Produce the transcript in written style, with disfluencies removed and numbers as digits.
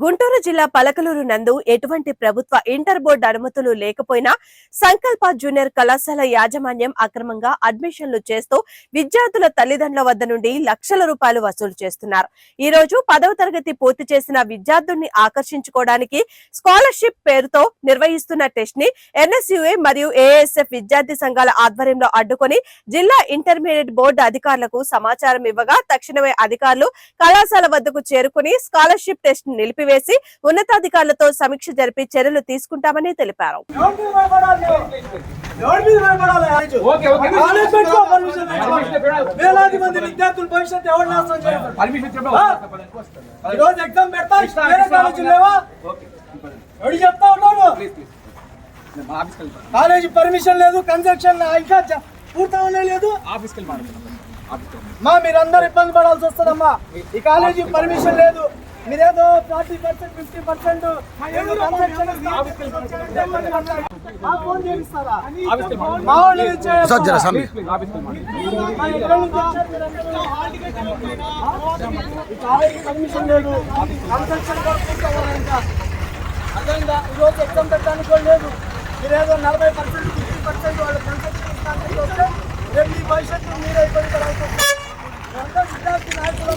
గుంటూరు జిల్లా పలకలూరు నందు ఎటువంటి ప్రభుత్వ ఇంటర్ బోర్డు అనుమతులు లేకపోయినా సంకల్ప జూనియర్ కళాశాల యాజమాన్యం అక్రమంగా అడ్మిషన్లు చేస్తూ విద్యార్థుల తల్లిదండ్రుల వద్ద నుండి లక్షల రూపాయలు వసూలు చేస్తున్నారు. ఈ రోజు 10వ తరగతి పూర్తి చేసిన విద్యార్థుల్ని ఆకర్షించుకోవడానికి స్కాలర్షిప్ పేరుతో నిర్వహిస్తున్న టెస్ట్ ని ఎన్ఎస్యుఏ మరియు ఏఎస్ఎఫ్ విద్యార్థి సంఘాల ఆధ్వర్యంలో అడ్డుకొని జిల్లా ఇంటర్మీడియట్ బోర్డు అధికారులకు సమాచారం ఇవ్వగా తక్షణమే అధికారులు కళాశాల వద్దకు చేరుకుని స్కాలర్షిప్ టెస్ట్ నిలిపివేసి ఉన్నతాధికారులతో సమీక్ష జరిపి చర్యలు తీసుకుంటామని తెలిపారు. కాలేజీ పర్మిషన్ లేదు, కన్స్ట్రక్షన్ ఇంకా పూర్తవనే లేదు. మీరందరూ ఇబ్బంది పడాల్సి వస్తుందమ్మా. ఈ కాలేజీ పర్మిషన్ లేదు, మీరేదో 40% 50% పర్మిషన్ లేదు, అదేందా ఈరోజు ఎగ్జామ్ పెట్టడానికి కూడా లేదు. మీరేదో 40% 50% వాళ్ళు కన్స్ట్రక్షన్ ఇస్తానికి వస్తే రేపు ఈ భవిష్యత్తు మీరే ఇబ్బంది పడాల్సి వస్తుంది. విద్యార్థి నాయకులు